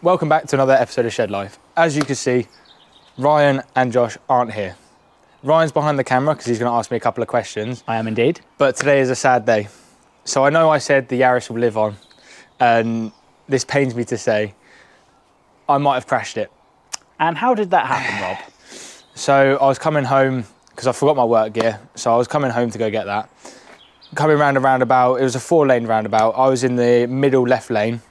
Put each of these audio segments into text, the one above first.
welcome back to another episode of Shed Life. As you can see, Ryan and Josh aren't here. Ryan's behind the camera because he's going to ask me a couple of questions. I am indeed. But today is a sad day. So I know I said the Yaris will live on, and this pains me to say, I might have crashed it. And how did that happen, Rob? So I was coming home, because I forgot my work gear, so I was coming home to go get that. Coming round a roundabout, it was a 4-lane roundabout. I was in the middle left lane.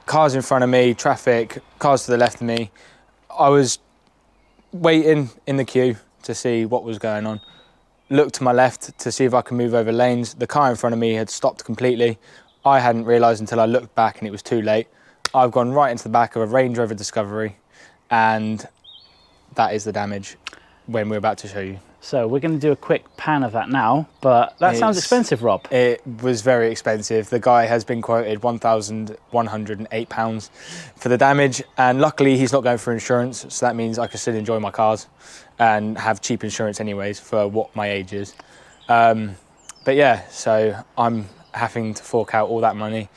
Cars in front of me, traffic, cars to the left of me. I was waiting in the queue to see what was going on. Looked to my left to see if I could move over lanes. The car in front of me had stopped completely. I hadn't realised until I looked back and it was too late. I've gone right into the back of a Range Rover Discovery, and that is the damage when we're about to show you. So we're going to do a quick pan of that now, but that sounds expensive, Rob. It was very expensive. The guy has been quoted £1,108 for the damage, and luckily he's not going for insurance, so that means I can still enjoy my cars and have cheap insurance anyways for what my age is. But yeah, so I'm having to fork out all that money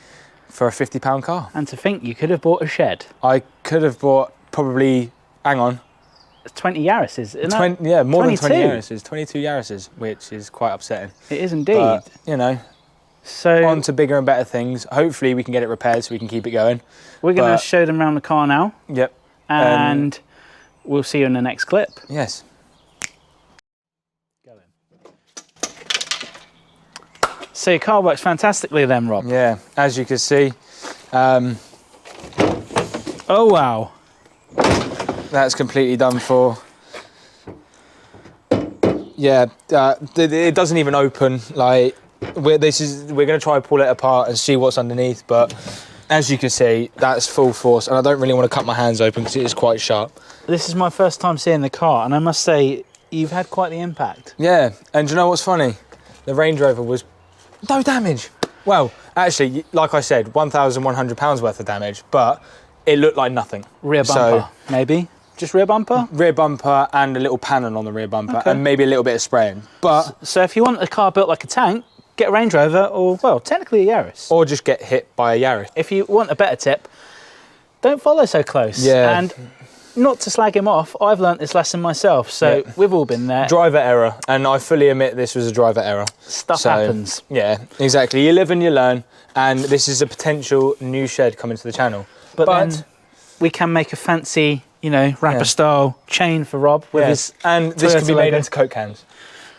for a £50 car. And to think you could have bought a shed. I could have bought probably, hang on, 20 Yarises, isn't it? Yeah, more 22. than 20 Yarises, 22 Yarises, which is quite upsetting. It is indeed. But, you know, so on to bigger and better things. Hopefully we can get it repaired so we can keep it going. We're going to show them around the car now. Yep. And we'll see you in the next clip. Yes. Go in. So your car works fantastically then, Rob. Yeah, as you can see. Oh, wow. That's completely done for. Yeah, it doesn't even open. Like, we're going to try and pull it apart and see what's underneath, but as you can see, that's full force, and I don't really want to cut my hands open because it is quite sharp. This is my first time seeing the car, and I must say, you've had quite the impact. Yeah, and do you know what's funny? The Range Rover was no damage. Well, actually, like I said, £1,100 worth of damage, but it looked like nothing. Rear bumper, maybe? Just rear bumper? Rear bumper and a little panel on the rear bumper, and maybe a little bit of spraying. But so if you want a car built like a tank, get a Range Rover, or, well, technically a Yaris. Or just get hit by a Yaris. If you want a better tip, don't follow so close. Yeah. And not to slag him off, I've learnt this lesson myself, so we've all been there. Driver error, and I fully admit this was a driver error. Stuff happens. Yeah, exactly. You live and you learn, and this is a potential new shed coming to the channel. But then we can make a fancy, you know, rapper-style chain for Rob with his and this can be made into Coke cans.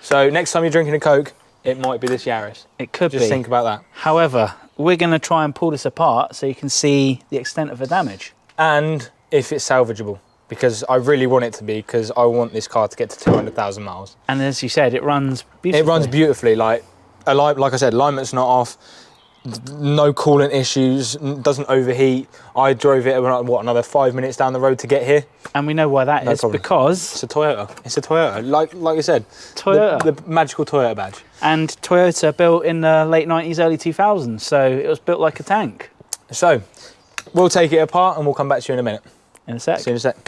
So next time you're drinking a Coke, it might be this Yaris. It could be. Just think about that. However, we're going to try and pull this apart so you can see the extent of the damage. And if it's salvageable, because I really want it to be, because I want this car to get to 200,000 miles. And as you said, it runs beautifully. It runs beautifully. Like I said, alignment's not off. No coolant issues, doesn't overheat. I drove it, what, another 5 minutes down the road to get here. And we know why that is, because it's a Toyota. It's a Toyota, like I said, Toyota. The magical Toyota badge. And Toyota built in the late 90s, early 2000s, so it was built like a tank. So, we'll take it apart and we'll come back to you in a minute. In a sec. See you in a sec.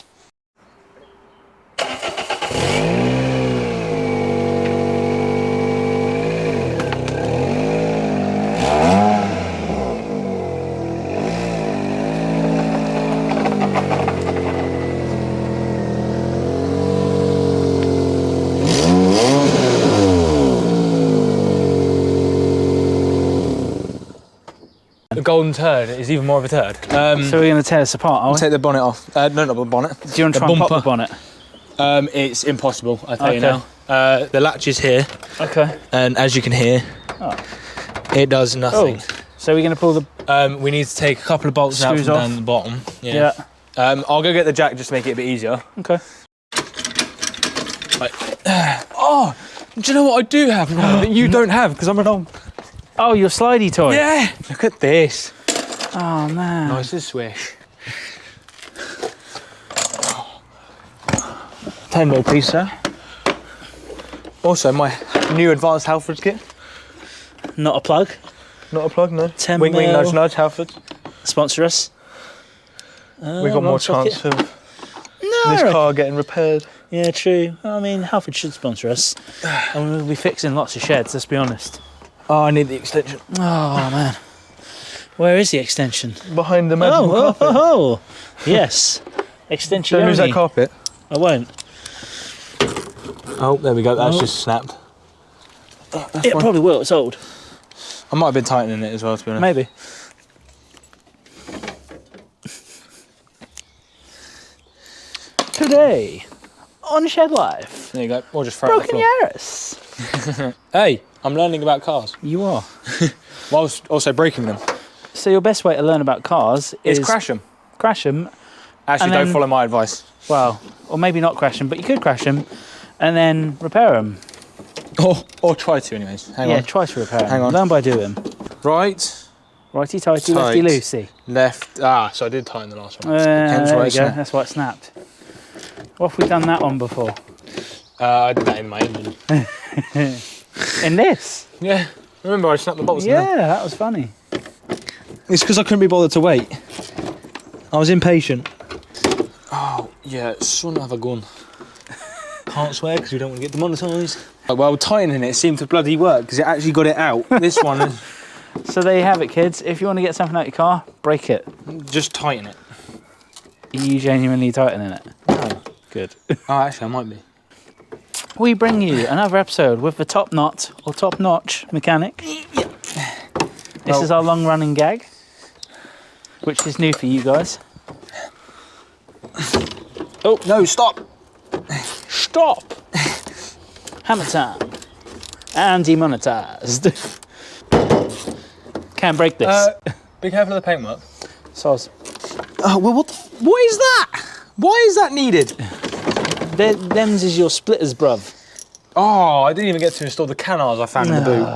The golden turd is even more of a turd. So we're going to tear this apart, are we? Take the bonnet off. No, not the bonnet. Do you want to try and pop the bonnet? It's impossible, I tell you now. The latch is here. Okay. And as you can hear, it does nothing. Oh. So we're going to pull the... we need to take a couple of bolts out from down the bottom. Yeah. I'll go get the jack just to make it a bit easier. Okay. Right. Oh, do you know what I do have that you don't have, because I'm an old... Oh, your slidey toy? Yeah! Look at this. Oh, man. Nice and swish. 10mm piece there. Also, my new advanced Halfords kit. Not a plug? Not a plug, no. 10mm. Wink, wink, nudge, nudge, Halford. Sponsor us. We got more chance of this car getting repaired. Yeah, true. I mean, Halford should sponsor us. And we'll be fixing lots of sheds, let's be honest. Oh, I need the extension. Oh, man. Where is the extension? Behind the magical carpet. Oh, yes. Extension. Don't lose that carpet. I won't. Oh, there we go. That's just snapped. It probably will. It's old. I might have been tightening it as well, to be honest. Maybe. Today on Shedlife. There you go. Or just throw it on the Broken floor. Yaris. Hey, I'm learning about cars. You are. Whilst also breaking them. So your best way to learn about cars is crash them. Crash them. Actually, and don't then- follow my advice. Well, or maybe not crash them, but you could crash them and then repair them. Or try to, anyways. Hang on. Try to repair them. Hang on. Learn by doing. Right, Righty tighty, Tight. lefty loosey. left. So I did tighten the last one. There Hence we why go. it snapped. That's why it snapped. What have we done that one before? I did that in my engine. In this? Yeah. Remember, I snapped the bolts. Yeah, that was funny. It's because I couldn't be bothered to wait. I was impatient. Oh, yeah, son of a gun. Can't swear because we don't want to get demonetised. Well, tightening it seemed to bloody work because it actually got it out. This one is... So there you have it, kids. If you want to get something out of your car, break it. Just tighten it. Are you genuinely tightening it? No. Good. Oh, actually, I might be. We bring you another episode with the top knot or top notch mechanic. This is our long running gag, which is new for you guys. Oh, no, stop. Stop! Hammer time. And demonetised. Can't break this. Be careful of the paintwork. Soz. Oh, well, what is that? Why is that needed? Them's is your splitters, bruv. Oh, I didn't even get to install the canards I found in the boot.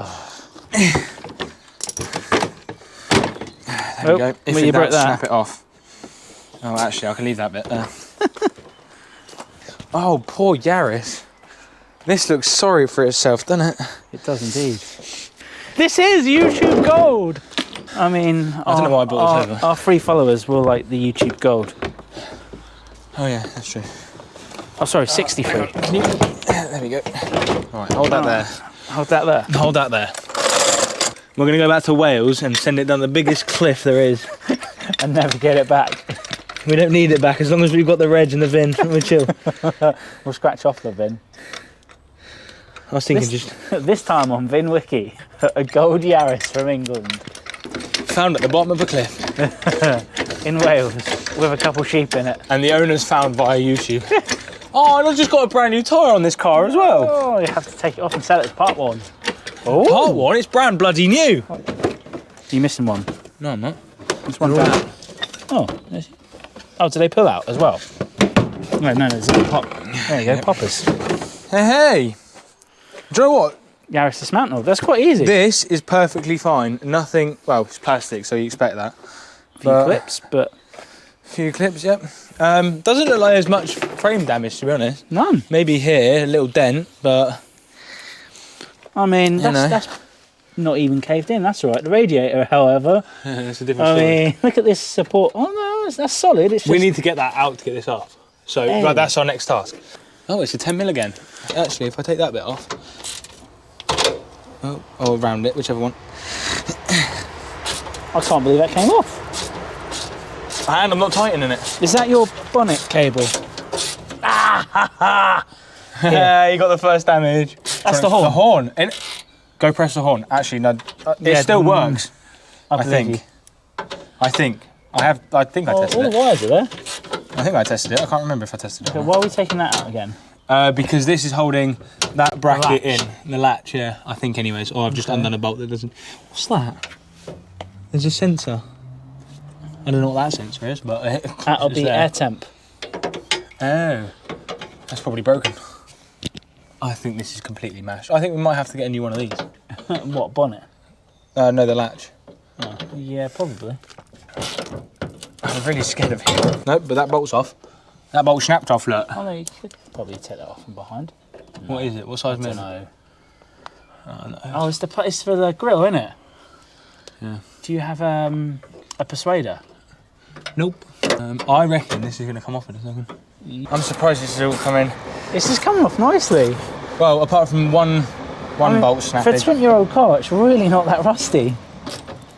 There we go. If well, in you doubt, broke that. snap it off. Oh, actually, I can leave that bit there. Oh, poor Yaris. This looks sorry for itself, doesn't it? It does indeed. This is YouTube Gold! I mean, I don't know why I brought this over. Our free followers will like the YouTube Gold. Oh, yeah, that's true. Oh, sorry, 63. Can you... There we go. All right, hold that there. Hold that there. Hold that there. We're going to go back to Wales and send it down the biggest cliff there is. And never get it back. We don't need it back as long as we've got the reg and the VIN. We're chill. We'll scratch off the VIN. I was thinking This time on VIN Wiki, a gold Yaris from England. Found at the bottom of a cliff. In Wales, with a couple sheep in it. And the owner's found via YouTube. Oh, and I've just got a brand new tyre on this car as well. Oh, you have to take it off and sell it as part one. Oh. Part one? It's brand bloody new. You missing one? No, I'm not. There's one down. Oh, oh, do they pull out as well? No, there's a pop. There you go, poppers. Hey. Do you know what? Yaris dismantled. That's quite easy. This is perfectly fine. Nothing, well, it's plastic, so you expect that. A few clips, but... Few clips, yep. Doesn't look like there's much frame damage, to be honest. None. Maybe here, a little dent, but... I mean, that's not even caved in. That's all right. The radiator, however... It's a different story. I mean, look at this support. Oh, no, that's solid. It's just... We need to get that out to get this off. So right, that's our next task. Oh, it's a 10mm again. Actually, if I take that bit off... Oh, or around it, whichever one. I can't believe that came off. And I'm not tightening it. Is that your bonnet cable? Yeah, you got the first damage. That's the horn. The horn. Go press the horn. Actually, no, it still works. I think. I think I tested All it. the wires are there. I think I tested it. I can't remember if I tested it. Okay, Or why are we taking that out again? not. Because this is holding that bracket latch. in. The latch, yeah. I think anyways. Or I've just undone a bolt that doesn't... What's that? There's a sensor. I don't know what that sensor is, but... That'll be air temp. Oh. That's probably broken. I think this is completely mashed. I think we might have to get a new one of these. What, bonnet? No, the latch. Oh, yeah, probably. I'm really scared of it. Nope, but that bolt's off. That bolt snapped off, look. Oh no, you could probably take that off from behind. No, What is it? What size I don't mirror? know. Oh, it's for the grill, isn't it? Yeah. Do you have a persuader? Nope. I reckon this is going to come off in a second. I'm surprised this is all coming. This is coming off nicely. Well, apart from one bolt For a snapping. 20-year-old car, it's really not that rusty.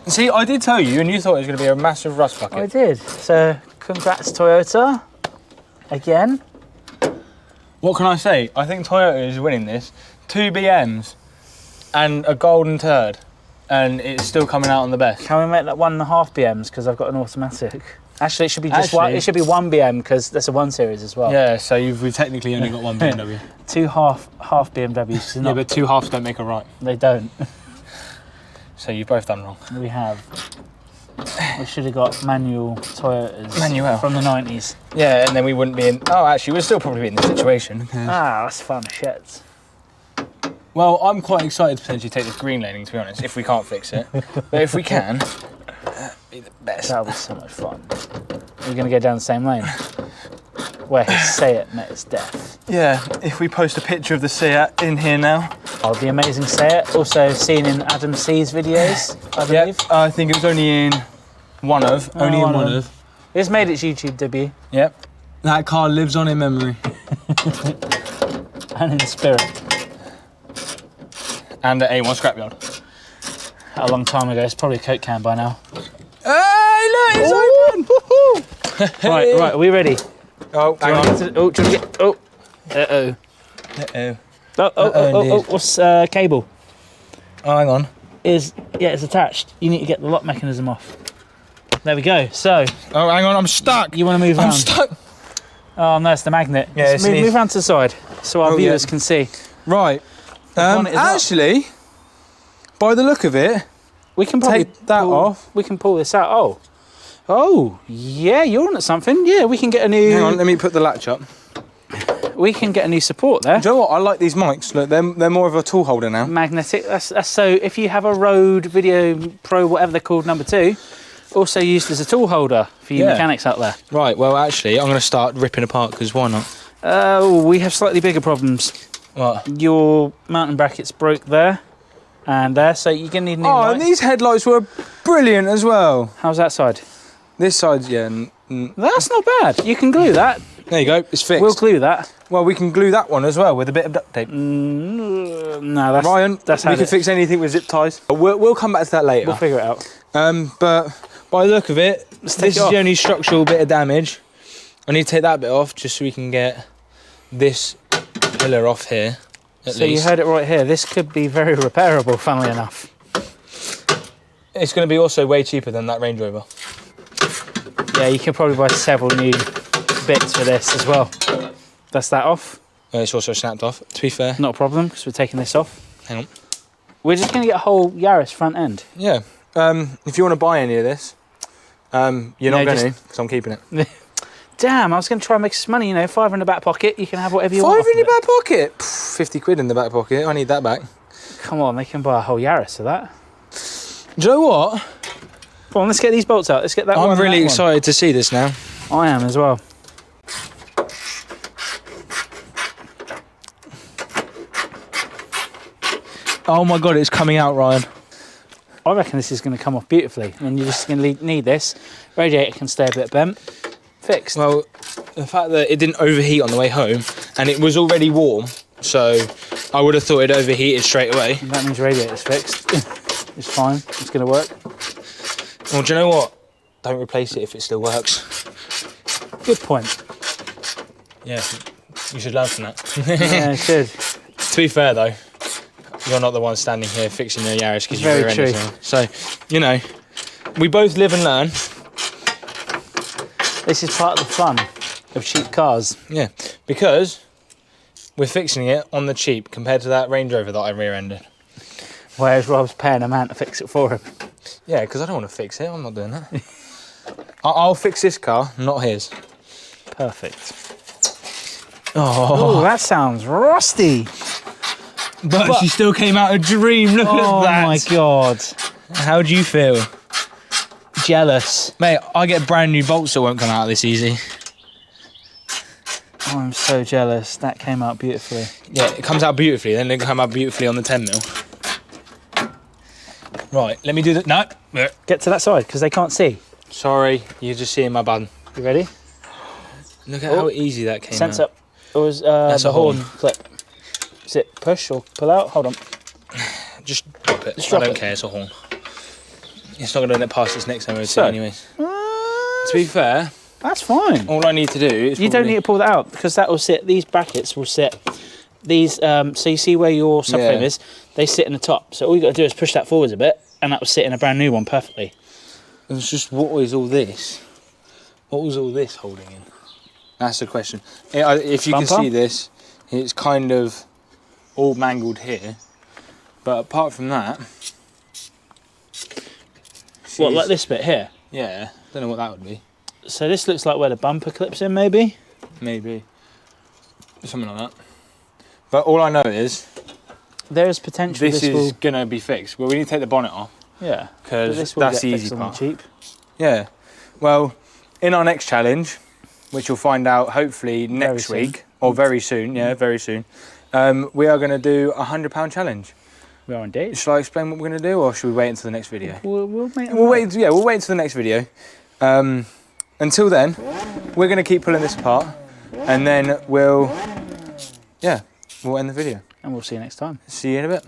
See, I did tell you, and you thought it was going to be a massive rust bucket. I did. So, congrats, Toyota. Again. What can I say? I think Toyota is winning this. 2 BMs and a golden turd, and it's still coming out on the best. Can we make that 1.5 BMs because I've got an automatic? Actually, it should be just one. It should be 1 BM because there's a 1 Series as well. Yeah, so we've technically only got 1 BMW. 2 half BMWs. Yeah, but 2 halves don't make a right. They don't. So you've both done wrong. We have. We should have got manual Toyotas. Manual. From the 90s. Yeah, and then we wouldn't be in... Oh, actually, we'd still probably be in this situation. Ah, that's fun shit. Well, I'm quite excited to potentially take this green laning, to be honest, if we can't fix it. But if we can, that'd be the best. That'll be so much fun. We're going to go down the same lane. Where his Seat met its death. Yeah, if we post a picture of the Seat in here now. Oh, the amazing Seat. Also seen in Adam C's videos, I believe. Yep, I think it was only in one of. Only in one of. It's made its YouTube debut. Yep. That car lives on in memory. And in spirit. And at A1 Scrapyard. A long time ago. It's probably a Coke can by now. Hey, look, it's open! Right, are we ready? Oh, hang on. Do you want to get... Oh, uh-oh. Uh-oh. What's cable? Oh, hang on. It's attached. You need to get the lock mechanism off. There we go. So. Oh, hang on, I'm stuck. You want to move around? I'm stuck. Oh, no, it's the magnet. Yeah, move around to the side so our viewers can see. Right. Actually, by the look of it, we can probably take that off. We can pull this out. Oh, yeah, you're on at something. Yeah, we can get a new... Hang on, let me put the latch up. We can get a new support there. Do you know what? I like these mics. Look, they're more of a tool holder now. Magnetic. That's so if you have a Rode Video Pro, whatever they're called, number 2, also used as a tool holder for you mechanics out there. Right, well, actually, I'm going to start ripping apart because why not? We have slightly bigger problems. What? Your mounting brackets broke there and there, so you're going to need new lights. And these headlights were brilliant as well. How's that side? This side's, yeah. That's not bad. You can glue that. There you go, it's fixed. We'll glue that. Well, we can glue that one as well with a bit of duct tape. No, that's... Ryan, that's how we can fix anything with zip ties. We'll come back to that later. We'll figure it out. But by the look of it, this is the only structural bit of damage. I need to take that bit off just so we can get this pillar off here. So you heard it right here. This could be very repairable, funnily enough. It's going to be also way cheaper than that Range Rover. Yeah, you can probably buy several new bits for this as well. That's that off. It's also snapped off, to be fair. Not a problem, because we're taking this off. Hang on. We're just going to get a whole Yaris front end. Yeah. If you want to buy any of this, you're not going to, because I'm keeping it. Damn, I was going to try and make some money, 5 in the back pocket. You can have whatever you 5 want. 5 in your back pocket? 50 quid in the back pocket. I need that back. Come on, they can buy a whole Yaris for that. Do you know what? Come on, let's get these bolts out. Let's get that one. I'm really excited to see this now. I am as well. Oh my God, it's coming out, Ryan. I reckon this is going to come off beautifully. And you're just going to need this. Radiator can stay a bit bent. Fixed. Well, the fact that it didn't overheat on the way home, and it was already warm, so I would have thought it overheated straight away. And that means radiator's fixed. It's fine. It's going to work. Well, do you know what? Don't replace it if it still works. Good point. Yeah, you should learn from that. Yeah, it should. To be fair, though, you're not the one standing here fixing your Yaris because you're very true. So, we both live and learn. This is part of the fun of cheap cars. Yeah, because we're fixing it on the cheap compared to that Range Rover that I rear-ended. Whereas Rob's paying a man to fix it for him. Yeah, because I don't want to fix it. I'm not doing that. I'll fix this car, not his. Perfect. Oh, that sounds rusty. But she still came out a dream. Look at that. Oh my God. How do you feel? Jealous. Mate, I get brand new bolts that won't come out this easy. Oh, I'm so jealous. That came out beautifully. Yeah, it comes out beautifully, then it come out beautifully on the 10mm. Right, let me do that. No. Get to that side, because they can't see. Sorry, you're just seeing my button. You ready? Look at how easy that came Sense out. up. It was That's the a horn horn. clip. Is it push or pull out? Hold on. Just drop it. Just drop I don't it. care, it's a horn. It's not going to let pass its next MOT So, anyways. To be fair, that's fine. all I need to do is You don't need to pull that out because that will sit. These brackets will sit. These so you see where your subframe is. They sit in the top. So all you got to do is push that forwards a bit, and that will sit in a brand new one perfectly. It's just what was all this? What was all this holding in? That's the question. If you can see this, it's kind of all mangled here. But apart from that, what, like this bit here? Yeah, don't know what that would be. So this looks like where the bumper clips in, maybe. Maybe something like that. But all I know is there's potential. This is gonna be fixed. Well, we need to take the bonnet off. Yeah, because that's the easy part. Cheap. Yeah. Well, in our next challenge, which you'll find out hopefully next week or very soon. Yeah, very soon. We are going to do a £100 challenge. We are indeed. Shall I explain what we're going to do, or should we wait until the next video? We'll wait. Yeah, we'll wait until the next video. Until then, we're going to keep pulling this apart, and then we'll end the video. And we'll see you next time. See you in a bit.